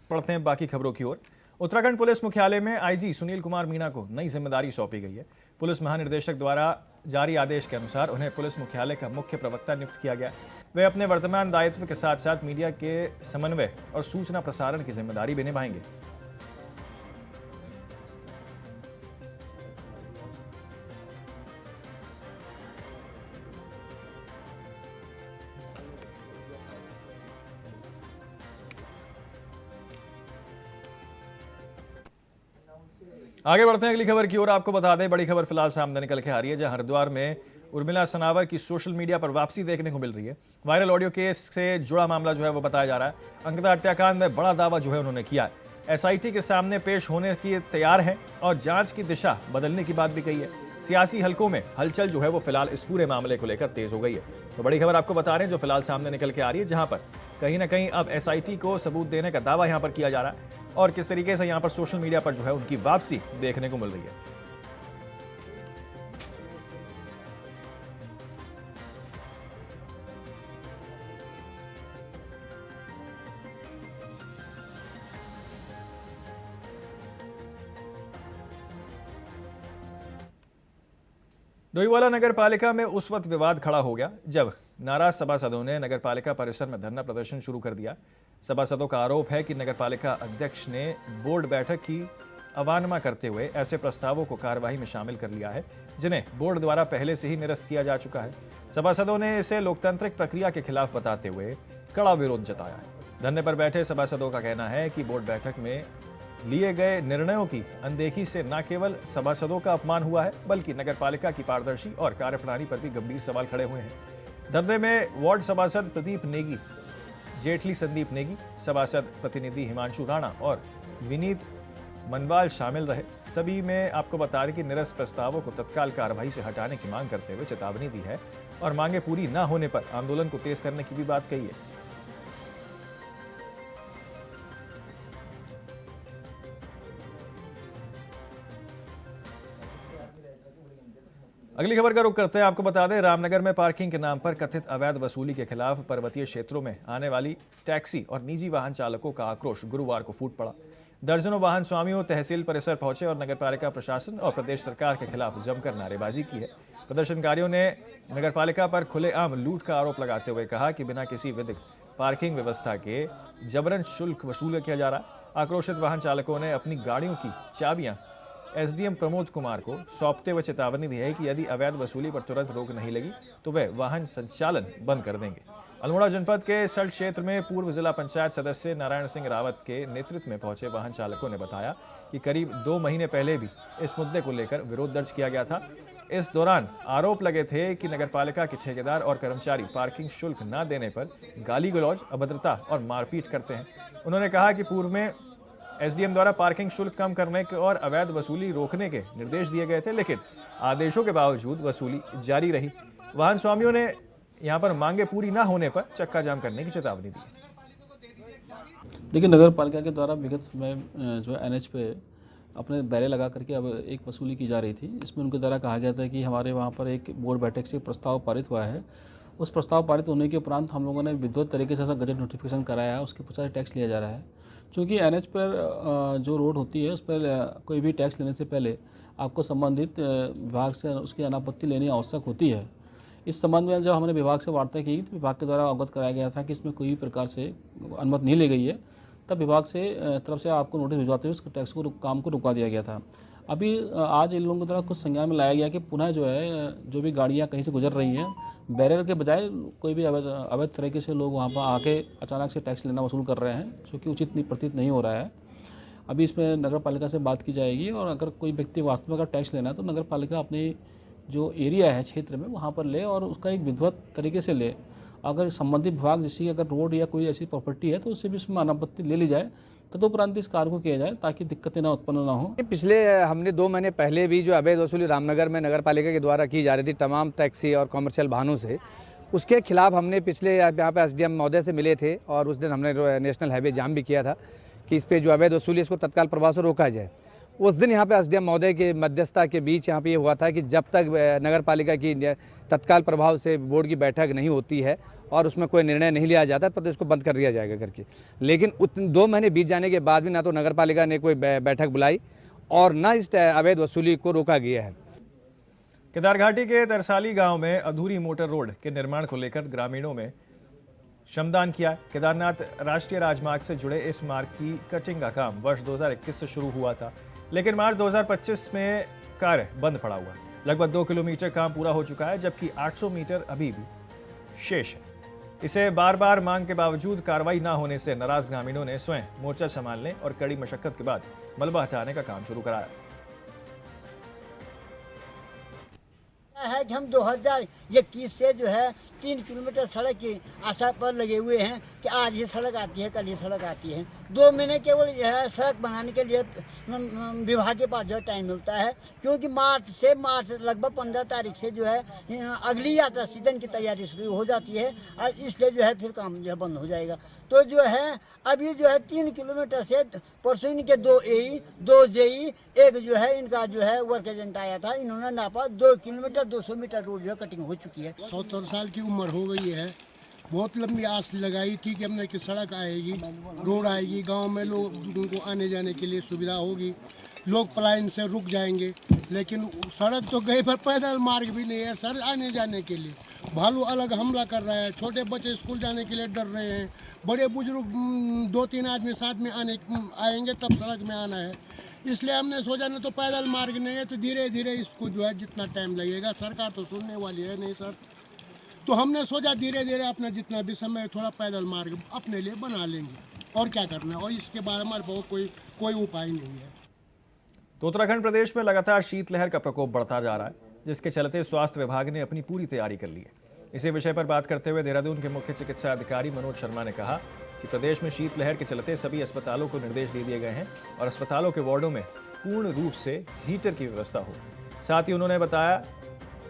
पढ़ते हैं बाकी खबरों की ओर। उत्तराखंड पुलिस मुख्यालय में आईजी सुनील कुमार मीणा को नई जिम्मेदारी सौंपी गई है। पुलिस महानिदेशक द्वारा जारी आदेश के अनुसार उन्हें पुलिस मुख्यालय का मुख्य प्रवक्ता नियुक्त किया गया। वे अपने वर्तमान दायित्व के साथ साथ मीडिया के समन्वय और सूचना प्रसारण की जिम्मेदारी भी निभाएंगे। आगे बढ़ते हैं अगली खबर की ओर। आपको बता दें, बड़ी खबर फिलहाल सामने निकल के आ रही है, जहां हरिद्वार में उर्मिला सनावर की सोशल मीडिया पर वापसी देखने को मिल रही है। वायरल ऑडियो केस से जुड़ा मामला जो है वो बताया जा रहा है। अंकिता हत्याकांड में बड़ा दावा जो है उन्होंने किया है। एसआईटी के सामने पेश होने की तैयार है और जांच की दिशा बदलने की बात भी कही है। सियासी हलकों में हलचल जो है वो फिलहाल इस पूरे मामले को लेकर तेज हो गई है। तो बड़ी खबर आपको बता रहे हैं जो फिलहाल सामने निकल के आ रही है, जहां पर कहीं ना कहीं अब एसआईटी को सबूत देने का दावा यहां पर किया जा रहा है और किस तरीके से यहां पर सोशल मीडिया पर जो है उनकी वापसी देखने को मिल रही है। डोईवाला नगर पालिका में उस वक्त विवाद खड़ा हो गया जब नाराज सभासदों ने नगर पालिका परिसर में धरना प्रदर्शन शुरू कर दिया। सभासदों का आरोप है कि नगर पालिका अध्यक्ष ने बोर्ड बैठक की अवमानना करते हुए ऐसे प्रस्तावों को कार्यवाही में शामिल कर लिया है जिन्हें बोर्ड द्वारा पहले से ही निरस्त किया जा चुका है। सभासदों ने इसे लोकतांत्रिक प्रक्रिया के खिलाफ बताते हुए कड़ा विरोध जताया है। धरने पर बैठे सभासदों का कहना है कि बोर्ड बैठक में लिए गए निर्णयों की अनदेखी से न केवल सभासदों का अपमान हुआ है बल्कि नगर पालिका की पारदर्शी और कार्यप्रणाली पर भी गंभीर सवाल खड़े हुए हैं। धरने में वार्ड सभासद प्रदीप नेगी, जेठली संदीप नेगी, सभासद प्रतिनिधि हिमांशु राणा और विनीत मनवाल शामिल रहे। सभी में आपको बता दें कि निरस्त प्रस्तावों को तत्काल कार्रवाई से हटाने की मांग करते हुए चेतावनी दी है और मांगे पूरी न होने पर आंदोलन को तेज करने की भी बात कही है। अगली खबर का रुख करते हैं। आपको बता दें, रामनगर में पार्किंग के नाम पर कथित अवैध वसूली के खिलाफ पर्वतीय क्षेत्रों में आने वाली टैक्सी और निजी वाहन चालकों का आक्रोश गुरुवार को फूट पड़ा। दर्जनों वाहन स्वामियों तहसील परिसर पहुंचे और नगरपालिका प्रशासन और प्रदेश सरकार के खिलाफ जमकर नारेबाजी की है। प्रदर्शनकारियों ने नगरपालिका पर खुलेआम लूट का आरोप लगाते हुए कहा कि बिना किसी विधिक पार्किंग व्यवस्था के जबरन शुल्क वसूल किया जा रहा है। आक्रोशित वाहन चालकों ने अपनी गाड़ियों की चाबियां एसडीएम प्रमोद कुमार को सौंपते हुए चेतावनी दी है कि यदि अवैध वसूली पर तुरंत रोक नहीं लगी तो वे वाहन संचालन बंद कर देंगे। अल्मोड़ा जनपद के सल्ट क्षेत्र में पूर्व जिला पंचायत सदस्य नारायण सिंह रावत के नेतृत्व में पहुंचे वाहन चालकों ने बताया कि करीब 2 महीने पहले भी इस मुद्दे को लेकर विरोध दर्ज किया गया था। इस दौरान आरोप लगे थे कि नगरपालिका के ठेकेदार और कर्मचारी पार्किंग शुल्क न देने पर गाली गलौज, अभद्रता और मारपीट करते हैं। उन्होंने कहा कि पूर्व में एसडीएम द्वारा पार्किंग शुल्क कम करने के और अवैध वसूली रोकने के निर्देश दिए गए थे, लेकिन आदेशों के बावजूद वसूली जारी रही। वाहन स्वामियों ने यहां पर मांगे पूरी ना होने पर चक्का जाम करने की चेतावनी दी। देखिए, नगर पालिका के द्वारा विगत समय जो एनएच पे अपने बैरे लगा करके अब एक वसूली की जा रही थी। इसमें उनके द्वारा कहा गया था कि हमारे वहाँ पर एक बोर्ड बैठक से प्रस्ताव पारित हुआ है। उस प्रस्ताव पारित होने के उपरांत हम लोगों ने विधिवत तरीके से गजट नोटिफिकेशन कराया है, उसके पश्चात टैक्स लिया जा रहा है। चूँकि एनएच पर जो रोड होती है उस पर कोई भी टैक्स लेने से पहले आपको संबंधित विभाग से उसकी अनापत्ति लेनी आवश्यक होती है। इस संबंध में जब हमने विभाग से वार्ता की तो विभाग के द्वारा अवगत कराया गया था कि इसमें कोई भी प्रकार से अनुमति नहीं ली गई है। तब विभाग से तरफ से आपको नोटिस भिजवाते हुए उस टैक्स को काम को रुकवा दिया गया था। अभी आज इन लोगों के द्वारा कुछ संज्ञान में लाया गया कि पुनः जो है जो भी गाड़ियाँ कहीं से गुजर रही हैं, बैरियर के बजाय कोई भी अवैध तरीके से लोग वहाँ पर आके अचानक से टैक्स लेना वसूल कर रहे हैं, जो कि उचित नहीं प्रतीत नहीं हो रहा है। अभी इसमें नगर पालिका से बात की जाएगी और अगर कोई व्यक्ति वास्तव में अगर टैक्स लेना है तो नगर पालिका अपनी जो एरिया है क्षेत्र में वहाँ पर ले और उसका एक विधिवत तरीके से ले। अगर संबंधित विभाग जैसी अगर रोड या कोई ऐसी प्रॉपर्टी है तो उससे भी उसमें अनापत्ति ले ली जाए, तदुपरांत इस कार्य को किया जाए ताकि दिक्कतें ना उत्पन्न ना हो। पिछले हमने 2 महीने पहले भी जो अवैध वसूली रामनगर में नगर पालिका के द्वारा की जा रही थी तमाम टैक्सी और कॉमर्शियल वाहनों से, उसके खिलाफ हमने पिछले यहाँ पे एसडीएम महोदय से मिले थे और उस दिन हमने नेशनल हाईवे जाम भी किया था कि इस पे जो अवैध वसूली इसको तत्काल प्रभाव से रोका जाए। उस दिन यहाँ पे एसडीएम महोदय की मध्यस्थता के बीच यहाँ पे ये हुआ था कि जब तक नगर पालिका की तत्काल प्रभाव से बोर्ड की बैठक नहीं होती है और उसमें कोई निर्णय नहीं लिया जाता तब तो इसको बंद कर दिया जाएगा करके। लेकिन 2 महीने बीत जाने के बाद भी ना तो नगर पालिका ने कोई बैठक बुलाई और न इस अवैध वसूली को रोका गया है। केदारघाटी के तरसाली गांव में अधूरी मोटर रोड के निर्माण को लेकर ग्रामीणों में श्रमदान किया। केदारनाथ राष्ट्रीय राजमार्ग से जुड़े इस मार्ग की कटिंग का काम वर्ष 2021 से शुरू हुआ था, लेकिन मार्च 2025 में कार्य बंद पड़ा हुआ है। लगभग 2 किलोमीटर काम पूरा हो चुका है, जबकि 800 मीटर अभी भी शेष है। इसे बार बार मांग के बावजूद कार्रवाई न होने से नाराज ग्रामीणों ने स्वयं मोर्चा संभालने और कड़ी मशक्कत के बाद मलबा हटाने का काम शुरू कराया है कि हम 2021 से जो है 3 किलोमीटर सड़क की आशा पर लगे हुए हैं कि आज ही सड़क आती है, कल ही सड़क आती है। 2 महीने केवल यह सड़क बनाने के लिए विभाग के पास जो है टाइम मिलता है, क्योंकि मार्च लगभग 15 तारीख से जो है अगली यात्रा सीजन की तैयारी शुरू हो जाती है और इसलिए जो है फिर काम जो है बंद हो जाएगा। तो जो है अभी जो है 3 किलोमीटर से परसों इनके 2 AE 2 JE एक जो है इनका जो है वर्क एजेंट आया था, इन्होंने नापा 2 किलोमीटर 200 मीटर रोड जो है कटिंग हो चुकी है। 70 साल की उम्र हो गई है। बहुत लंबी आस लगाई थी कि हमने कि सड़क आएगी, रोड आएगी, गांव में लोगों को आने जाने के लिए सुविधा होगी, लोग पलायन से रुक जाएंगे। लेकिन सड़क तो गई पर पैदल मार्ग भी नहीं है सर आने जाने के लिए। भालू अलग हमला कर रहा है, छोटे बच्चे स्कूल जाने के लिए डर रहे हैं, बड़े बुजुर्ग 2-3 आदमी साथ में आएंगे तब सड़क में आना है। इसलिए हमने सोचा नहीं तो पैदल मार्ग नहीं है तो धीरे धीरे इसको जो है जितना टाइम लगेगा, सरकार तो सुनने वाली है नहीं सर, तो हमने सोचा धीरे धीरे अपना जितना भी समय थोड़ा पैदल मार्ग अपने लिए बना लेंगे और क्या करना है, और इसके बाद हमारे पास कोई उपाय नहीं है। तो उत्तराखंड प्रदेश में लगातार शीतलहर का प्रकोप बढ़ता जा रहा है, जिसके चलते स्वास्थ्य विभाग ने अपनी पूरी तैयारी कर ली है। इसी विषय पर बात करते हुए देहरादून के मुख्य चिकित्सा अधिकारी मनोज शर्मा ने कहा कि प्रदेश में शीतलहर के चलते सभी अस्पतालों को निर्देश दे दिए गए हैं और अस्पतालों के वार्डों में पूर्ण रूप से हीटर की व्यवस्था हो। साथ ही उन्होंने बताया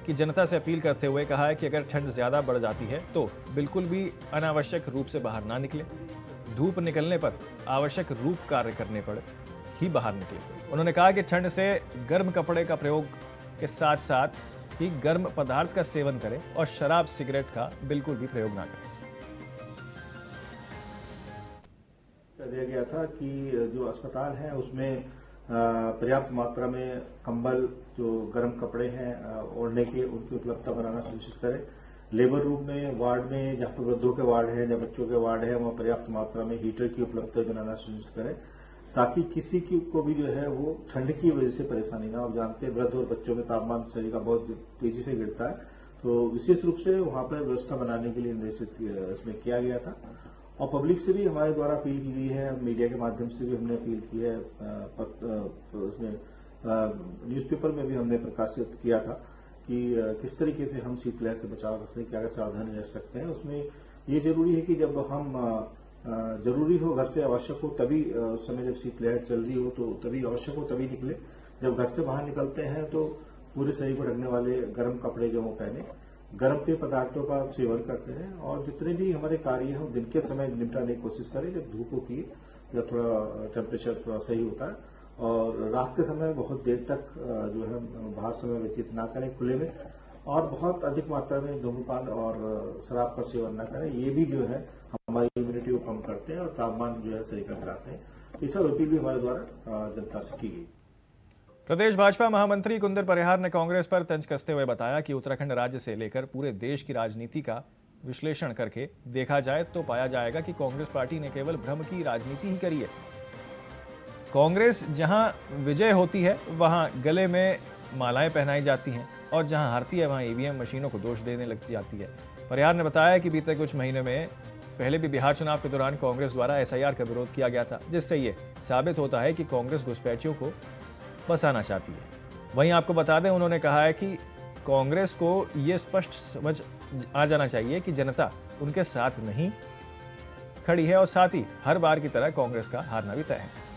कि जनता से अपील करते हुए कहा है कि अगर ठंड ज़्यादा बढ़ जाती है तो बिल्कुल भी अनावश्यक रूप से बाहर ना निकले। धूप निकलने पर आवश्यक रूप कार्य करने पर ही बाहर निकले। उन्होंने कहा कि ठंड से गर्म कपड़े का प्रयोग के साथ साथ ही गर्म पदार्थ का सेवन करें और शराब सिगरेट का बिल्कुल भी प्रयोग ना करें। दिया गया था कि जो अस्पताल हैं उसमें पर्याप्त मात्रा में कंबल, जो गर्म कपड़े हैं ओढ़ने के, उनकी उपलब्धता बनाना सुनिश्चित करें। लेबर रूम में, वार्ड में, जहाँ पर वृद्धों के वार्ड है या बच्चों के वार्ड है, वहाँ पर्याप्त मात्रा में हीटर की उपलब्धता बनाना सुनिश्चित करें, ताकि किसी की को भी जो है वो ठंड की वजह से परेशानी ना हो। जानते हैं वृद्ध और बच्चों में तापमान शरीर का बहुत तेजी से गिरता है, तो विशेष रूप से वहाँ पर व्यवस्था बनाने के लिए निर्देशित इसमें किया गया था। और पब्लिक से भी हमारे द्वारा अपील की गई है, मीडिया के माध्यम से भी हमने अपील की है, उसमें न्यूज़पेपर में भी हमने प्रकाशित किया था कि किस तरीके से हम शीतलहर से बचाव कर सकते हैं, क्या सावधानी रख सकते हैं। उसमें ये जरूरी है कि जब हम जरूरी हो, घर से आवश्यक हो तभी, उस समय जब शीतलहर चल रही हो तो तभी आवश्यक हो तभी निकले। जब घर से बाहर निकलते हैं तो पूरे शरीर को ढकने वाले गर्म कपड़े जो वो पहने, गर्म पेय पदार्थों का सेवन करते हैं और जितने भी हमारे कार्य हैं दिन के समय निपटाने की कोशिश करें जब धूप होती है या थोड़ा टेम्परेचर थोड़ा सही होता है। और रात के समय बहुत देर तक जो है बाहर समय व्यतीत ना करें खुले में, और बहुत अधिक मात्रा में धूम्रपान और शराब का सेवन ना करें। ये भी जो है हमारी इम्यूनिटी को कम करते हैं और तापमान जो है शरीर का गिराते हैं। ये सब अपील भी हमारे द्वारा जनता से की गई। प्रदेश भाजपा महामंत्री कुंदर परिहार ने कांग्रेस पर तंज कसते हुए बताया कि उत्तराखंड राज्य से लेकर पूरे देश की राजनीति का विश्लेषण करके देखा जाए तो पाया जाएगा कि कांग्रेस पार्टी ने केवल भ्रम की राजनीति ही करी है। कांग्रेस जहां विजय होती है वहां गले में मालाएं पहनाई जाती हैं और जहां हारती है वहां ईवीएम मशीनों को दोष देने लग जाती है। परिहार ने बताया कि बीते कुछ महीने में पहले भी बिहार चुनाव के दौरान कांग्रेस द्वारा एसआईआर का विरोध किया गया था, जिससे ये साबित होता है कि कांग्रेस घुसपैठियों को फंसाना चाहती है। वहीं आपको बता दें, उन्होंने कहा है कि कांग्रेस को ये स्पष्ट समझ आ जाना चाहिए कि जनता उनके साथ नहीं खड़ी है और साथ ही हर बार की तरह कांग्रेस का हारना भी तय है।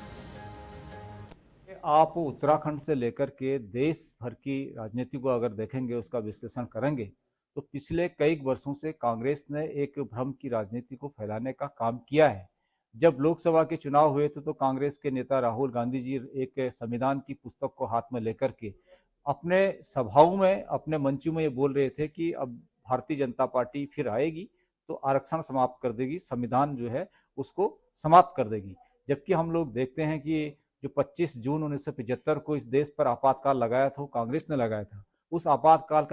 आप उत्तराखंड से लेकर के देश भर की राजनीति को अगर देखेंगे, उसका विश्लेषण करेंगे, तो पिछले कई वर्षों से कांग्रेस ने एक भ्रम की राजनीति को फैलाने का काम किया है, जब लोकसभा के चुनाव हुए थे तो कांग्रेस के नेता राहुल गांधी जी एक संविधान की पुस्तक को हाथ में लेकर के अपने सभाओं में, अपने मंचों में ये बोल रहे थे कि अब भारतीय जनता पार्टी फिर आएगी तो आरक्षण समाप्त कर देगी, संविधान जो है उसको समाप्त कर देगी। जबकि हम लोग देखते हैं कि जो 25 जून 1975 को इस देश पर आपातकाल लगाया था वो कांग्रेस ने लगाया था। उस आपातकाल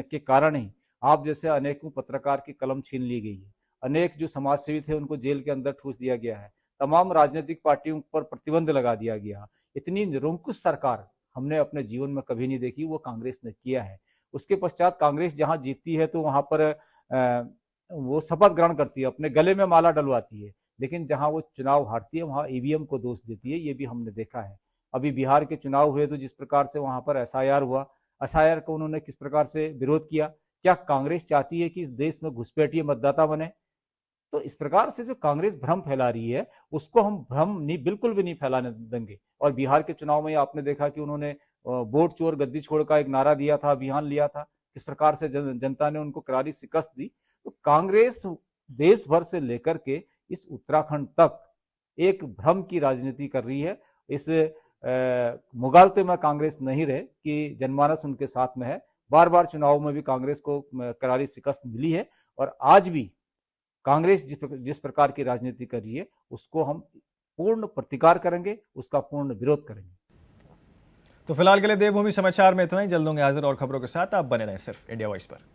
के कारण ही आप जैसे अनेकों पत्रकार की कलम छीन ली गई है, अनेक जो समाजसेवी थे उनको जेल के अंदर ठूस दिया गया है, तमाम राजनीतिक पार्टियों पर प्रतिबंध लगा दिया गया। इतनी निरंकुश सरकार हमने अपने जीवन में कभी नहीं देखी, वो कांग्रेस ने किया है। उसके पश्चात कांग्रेस जहां जीतती है तो वहां पर वो शपथ ग्रहण करती है, अपने गले में माला डलवाती है, लेकिन जहां वो चुनाव हारती है वहां ईवीएम को दोष देती है। ये भी हमने देखा है। अभी बिहार के चुनाव हुए तो जिस प्रकार से वहां पर एसआईआर हुआ, एसआईआर को उन्होंने किस प्रकार से विरोध किया। क्या कांग्रेस चाहती है कि इस देश में घुसपैठिए मतदाता बने? तो इस प्रकार से जो कांग्रेस भ्रम फैला रही है उसको हम भ्रम नहीं, बिल्कुल भी नहीं फैलाने देंगे। और बिहार के चुनाव में आपने देखा कि उन्होंने वोट चोर गद्दी छोड़ का एक नारा दिया था, अभियान लिया था, किस प्रकार से जनता ने उनको करारी शिकस्त दी। तो कांग्रेस देश भर से लेकर के इस उत्तराखंड तक एक भ्रम की राजनीति कर रही है। इस मुगालते में कांग्रेस नहीं रहे कि जनमानस उनके साथ में है। बार बार चुनाव में भी कांग्रेस को करारी शिकस्त मिली है और आज भी कांग्रेस जिस प्रकार की राजनीति कर रही है उसको हम पूर्ण प्रतिकार करेंगे, उसका पूर्ण विरोध करेंगे। तो फिलहाल के लिए देवभूमि समाचार में इतना ही। जल्द होंगे हाजिर और खबरों के साथ। आप बने रहें सिर्फ इंडिया वॉइस पर।